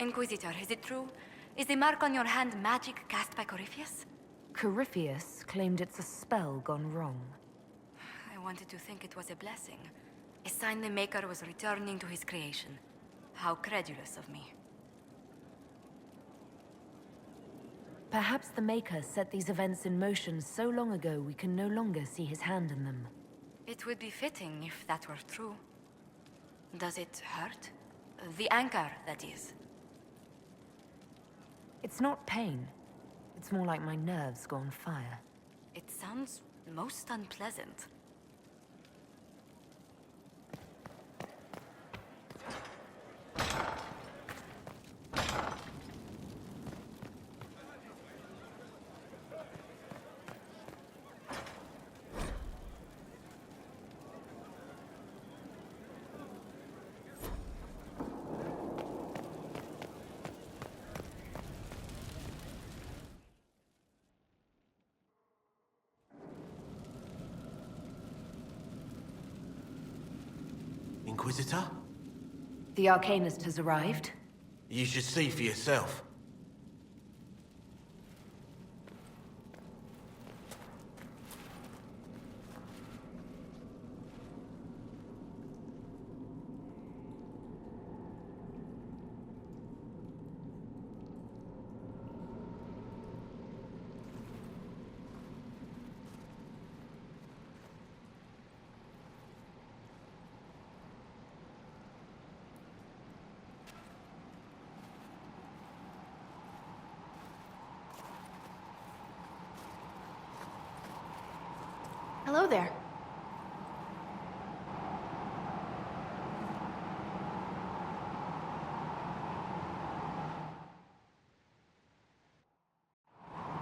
Inquisitor, is it true? Is the mark on your hand magic cast by Corypheus? Corypheus claimed it's a spell gone wrong. I wanted to think it was a blessing. A sign the Maker was returning to his creation. How credulous of me. Perhaps the Maker set these events in motion so long ago we can no longer see his hand in them. It would be fitting if that were true. Does it hurt? The anchor, that is. It's not pain. It's more like my nerves go on fire. It sounds most unpleasant. Inquisitor? The Arcanist has arrived. You should see for yourself. Hello there.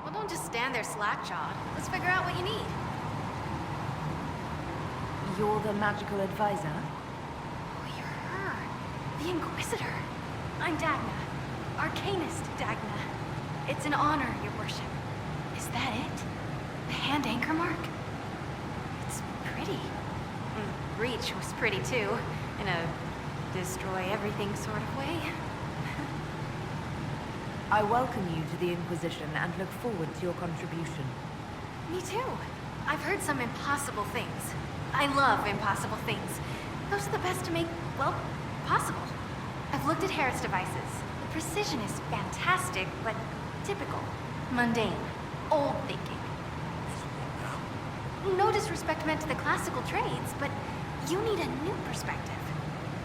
Well, don't just stand there slack-jawed. Let's figure out what you need. You're the magical advisor? Oh, you're her. The Inquisitor. I'm Dagna. Arcanist Dagna. It's an honor, your worship. Is that it? The hand anchor mark? It's pretty. Breach was pretty too, in a destroy everything sort of way. I welcome you to the Inquisition and look forward to your contribution. Me too. I've heard some impossible things. I love impossible things. Those are the best to make, well, possible. I've looked at Harris devices. The precision is fantastic, but typical. Mundane. Old thinking. No disrespect meant to the classical trades, but you need a new perspective.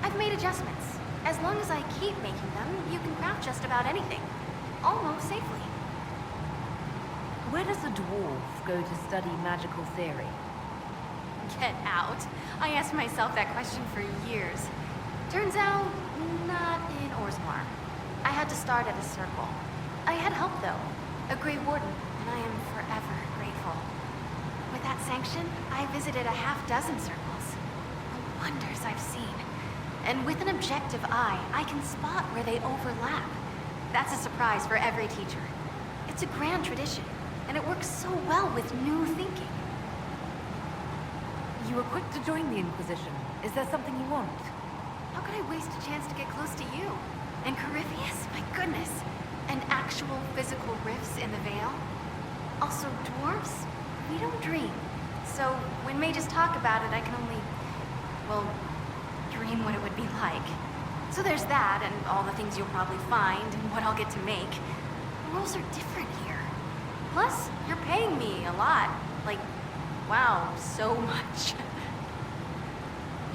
I've made adjustments. As long as I keep making them, you can craft just about anything. Almost safely. Where does a dwarf go to study magical theory? Get out. I asked myself that question for years. Turns out, not in Orzammar. I had to start at a circle. I had help, though. A Grey Warden, and I am forever grateful. With that sanction, I visited a half-dozen circles. The wonders I've seen. And with an objective eye, I can spot where they overlap. That's a surprise for every teacher. It's a grand tradition, and it works so well with new thinking. You were quick to join the Inquisition. Is there something you want? How could I waste a chance to get close to you? And Corypheus? My goodness. And actual physical rifts in the Veil? Also, dwarves? We don't dream. So, when mages talk about it, I can only, well, dream what it would be like. So there's that, and all the things you'll probably find, and what I'll get to make. The rules are different here. Plus, you're paying me a lot. Like, wow, so much.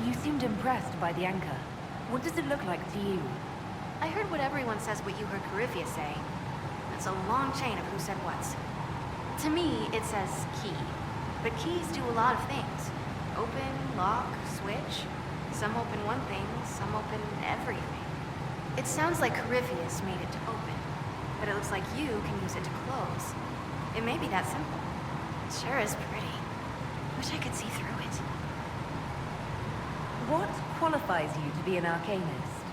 You seemed impressed by the anchor. What does it look like to you? I heard what everyone says what you heard Corypheus say. That's a long chain of who said what's. To me, it says key. But keys do a lot of things. Open, lock, switch. Some open one thing, some open everything. It sounds like Corypheus made it to open, but it looks like you can use it to close. It may be that simple. It sure is pretty. Wish I could see through it. What qualifies you to be an Arcanist?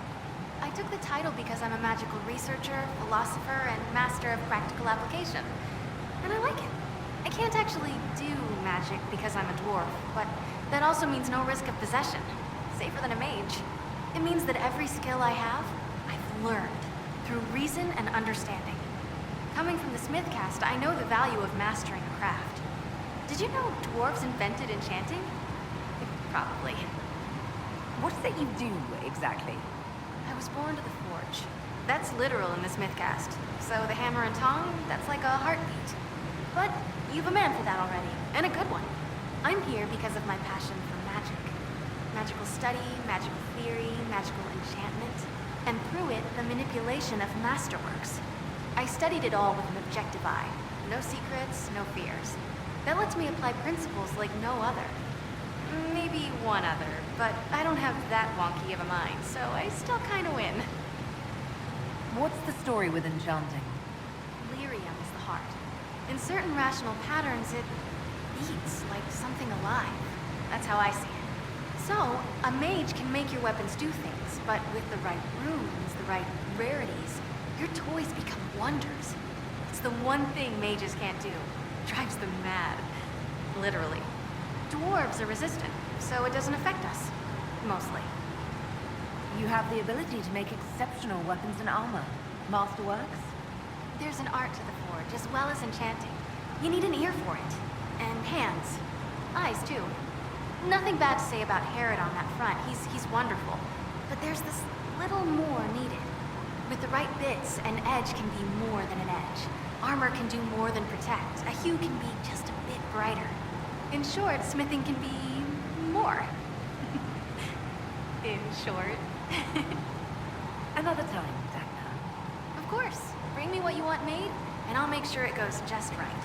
I took the title because I'm a magical researcher, philosopher, and master of practical application. And I like it. I can't actually do magic because I'm a dwarf, but that also means no risk of possession. Safer than a mage. It means that every skill I have, I've learned through reason and understanding. Coming from the Smith caste, I know the value of mastering a craft. Did you know dwarves invented enchanting? Probably. What is it you do, exactly? I was born to the forge. That's literal in the Smith caste. So the hammer and tong, that's like a heartbeat. But you've a man for that already, and a good one. I'm here because of my passion for magic. Magical study, magical theory, magical enchantment, and through it, the manipulation of masterworks. I studied it all with an objective eye. No secrets, no fears. That lets me apply principles like no other. Maybe one other, but I don't have that wonky of a mind, so I still kinda win. What's the story with enchanting? Lyrium is the heart. In certain rational patterns, it beats like something alive. That's how I see it. So, a mage can make your weapons do things, but with the right runes, the right rarities, your toys become wonders. It's the one thing mages can't do. Drives them mad. Literally. Dwarves are resistant, so it doesn't affect us. Mostly. You have the ability to make exceptional weapons and armor. Masterworks? There's an art to the forge, as well as enchanting. You need an ear for it. And hands. Eyes, too. Nothing bad to say about Herod on that front. He's wonderful. But there's this little more needed. With the right bits, an edge can be more than an edge. Armor can do more than protect. A hue can be just a bit brighter. In short, smithing can be more. In short. Another time, Dagna. Of course. Bring me what you want made, and I'll make sure it goes just right.